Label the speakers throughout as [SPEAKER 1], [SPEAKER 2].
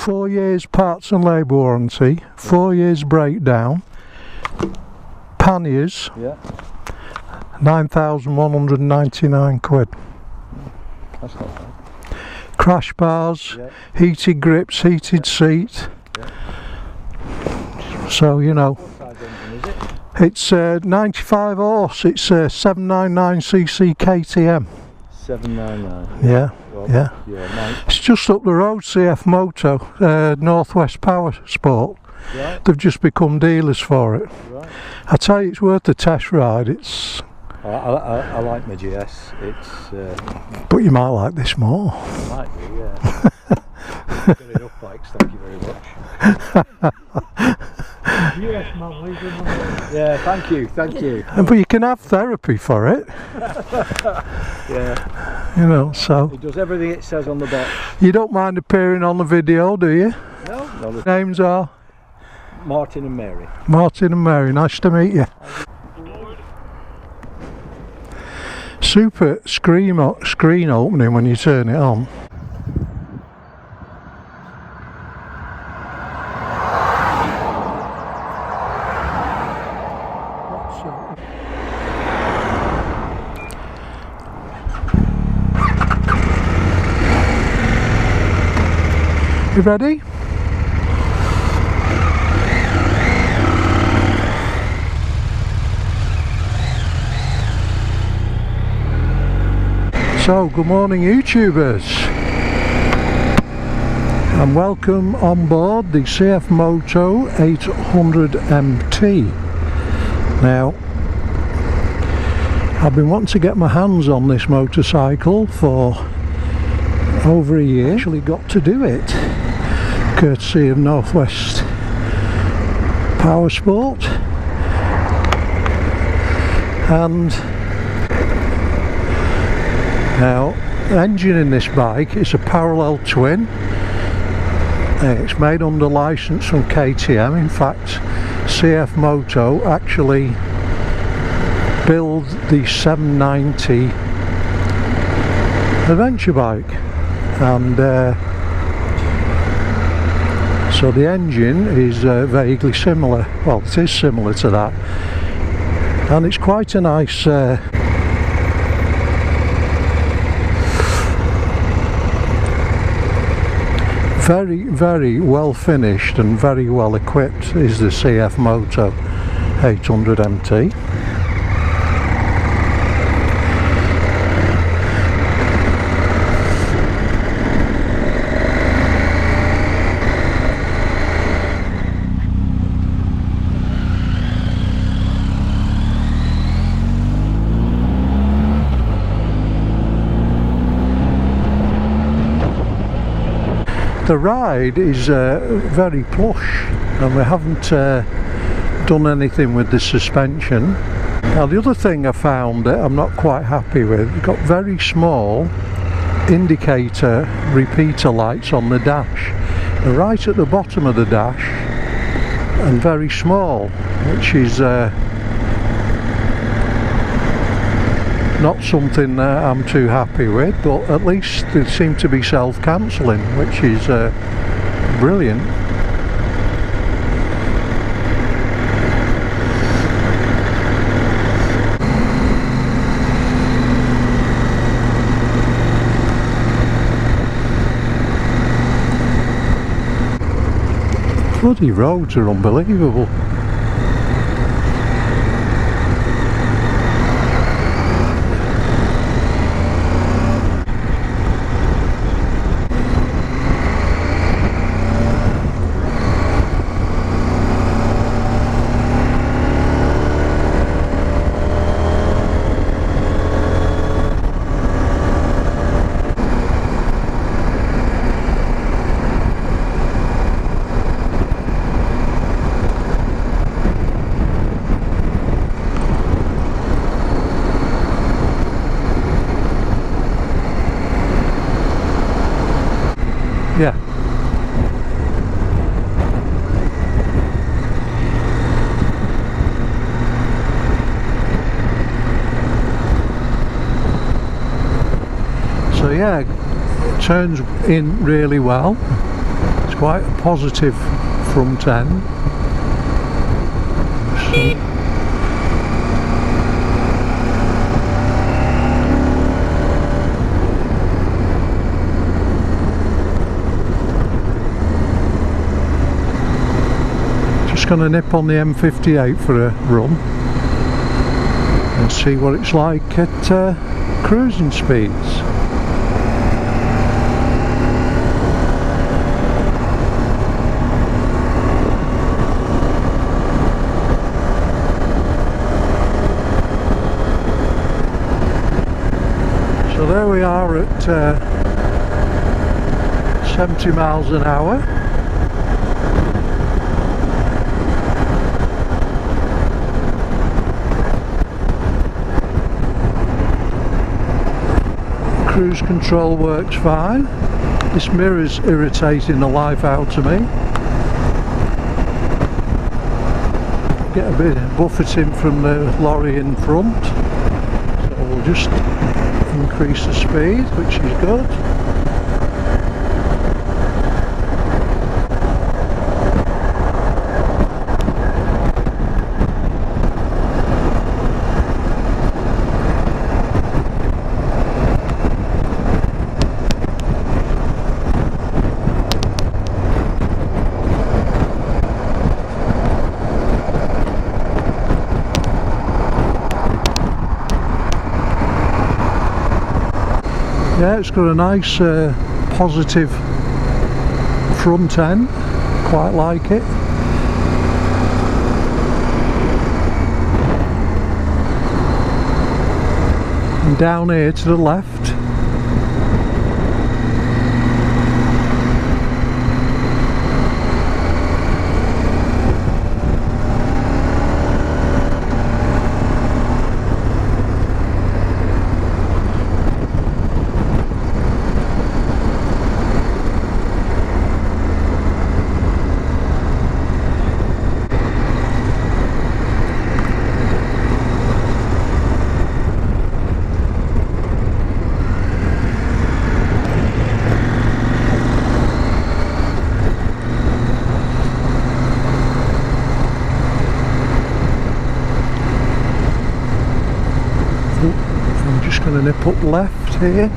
[SPEAKER 1] 4 years parts and labour warranty, 4 years breakdown, panniers,
[SPEAKER 2] Yeah.
[SPEAKER 1] 9,199 quid.
[SPEAKER 2] That's not bad.
[SPEAKER 1] Crash bars,
[SPEAKER 2] Yeah.
[SPEAKER 1] heated grips, heated seat.
[SPEAKER 2] Yeah.
[SPEAKER 1] So, you know,
[SPEAKER 2] What size engine is it?
[SPEAKER 1] it's 95 horse, it's 799cc KTM.
[SPEAKER 2] 799.
[SPEAKER 1] Yeah,
[SPEAKER 2] Well,
[SPEAKER 1] yeah.
[SPEAKER 2] mate.
[SPEAKER 1] It's just up the road, CFMOTO, Northwest Power Sport.
[SPEAKER 2] Right.
[SPEAKER 1] They've just become dealers for it.
[SPEAKER 2] Right.
[SPEAKER 1] I tell you, it's worth the test ride. It's,
[SPEAKER 2] I like my GS. It's
[SPEAKER 1] but you might like this more.
[SPEAKER 2] might be, yeah. Got enough bikes, thank you very much.
[SPEAKER 3] US man, leaving on
[SPEAKER 2] Yeah, thank you.
[SPEAKER 1] But you can have therapy for it,
[SPEAKER 2] Yeah,
[SPEAKER 1] you know. So
[SPEAKER 2] it does everything it says on the box.
[SPEAKER 1] you don't mind appearing on the video, do you?
[SPEAKER 2] No, no.
[SPEAKER 1] Names are
[SPEAKER 2] Martin and Mary.
[SPEAKER 1] Martin and Mary. Nice to meet you. Super screen opening when you turn it on. You ready? So, good morning YouTubers, and welcome on board the CFMOTO 800MT. Now, I've been wanting to get my hands on this motorcycle for over a year. Actually got to do it, courtesy of Northwest Power Sport. And now, the engine in this bike is a parallel twin. It's made under license from KTM. In fact, CFMOTO actually build the 790 adventure bike, and so the engine is vaguely similar. Well, it is similar to that, and it's quite a nice very well finished and very well equipped is the CFMOTO 800MT. The ride is very plush, and we haven't done anything with the suspension. Now, the other thing I found that I'm not quite happy with, you've got very small indicator repeater lights on the dash. They're right at the bottom of the dash and very small, which is not something I'm too happy with, but at least they seem to be self-cancelling, which is brilliant. Bloody roads are unbelievable. Yeah. So yeah, it turns in really well. It's quite a positive front end. Just going to nip on the M58 for a run and see what it's like at cruising speeds. So there we are at 70 miles an hour. Cruise control works fine. This mirror's irritating the life out of me. Get a bit of buffeting from the lorry in front. So we'll just increase the speed, which is good. Yeah, it's got a nice positive front end, quite like it. And down here to the left, I'm just going to nip up left here.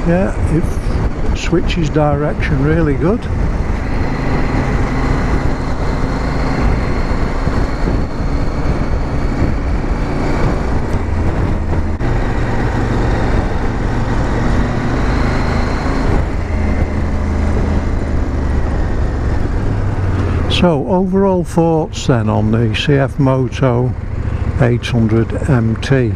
[SPEAKER 1] Yeah, it switches direction really good. So overall thoughts then on the CFMOTO 800 MT.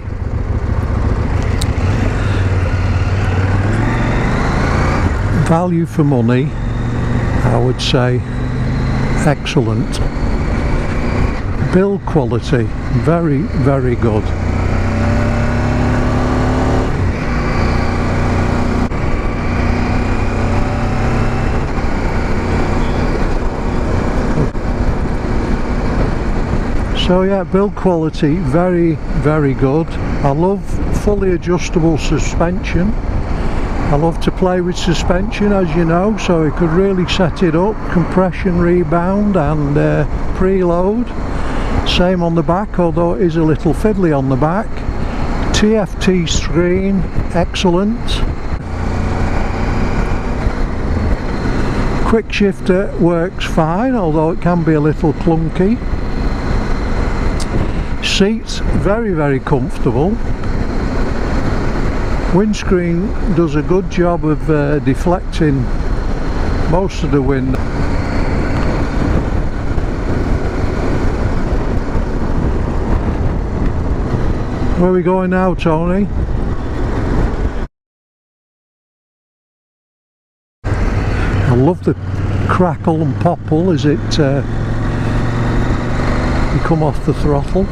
[SPEAKER 1] Value for money, I would say excellent. Build quality, very, very good. So yeah, build quality, very, very good. I love fully adjustable suspension. I love to play with suspension, as you know, so you could really set it up, compression, rebound and preload. Same on the back, although it is a little fiddly on the back. TFT screen, excellent. Quick shifter works fine, although it can be a little clunky. Seats, very, very comfortable. Windscreen does a good job of deflecting most of the wind. Where are we going now, Tony? I love the crackle and popple as it you come off the throttle.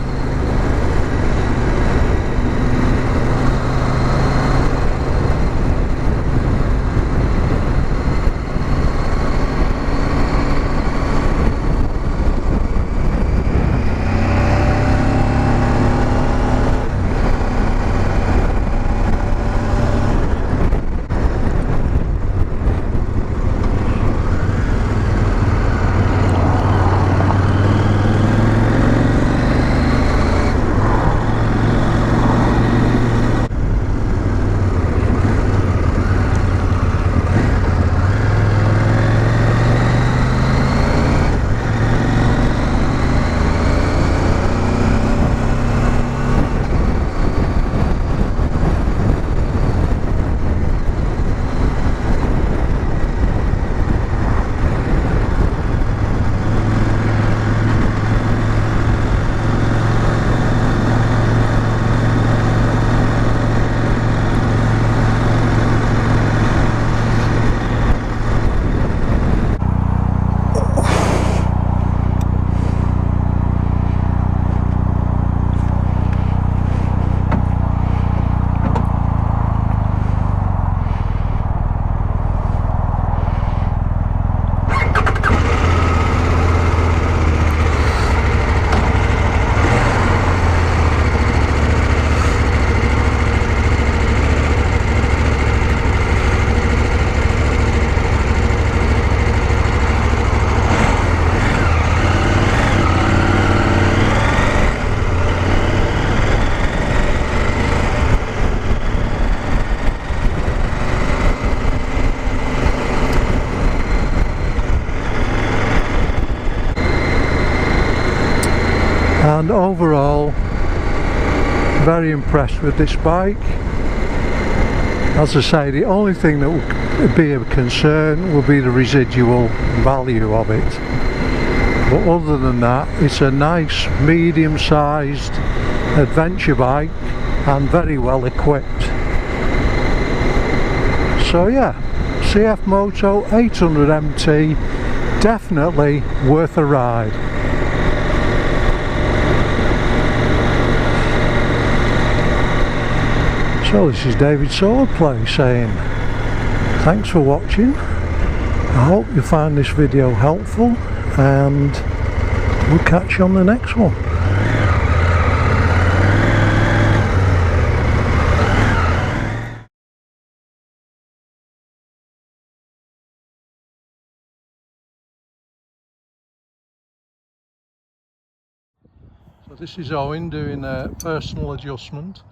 [SPEAKER 1] and overall very impressed with this bike. As I say, the only thing that would be of concern would be the residual value of it, but other than that it's a nice medium-sized adventure bike and very well equipped. So yeah, CFMOTO 800 MT, definitely worth a ride. So this is David Swordplay saying thanks for watching. I hope you find this video helpful, and we'll catch you on the next one. So this is Owen doing a personal adjustment.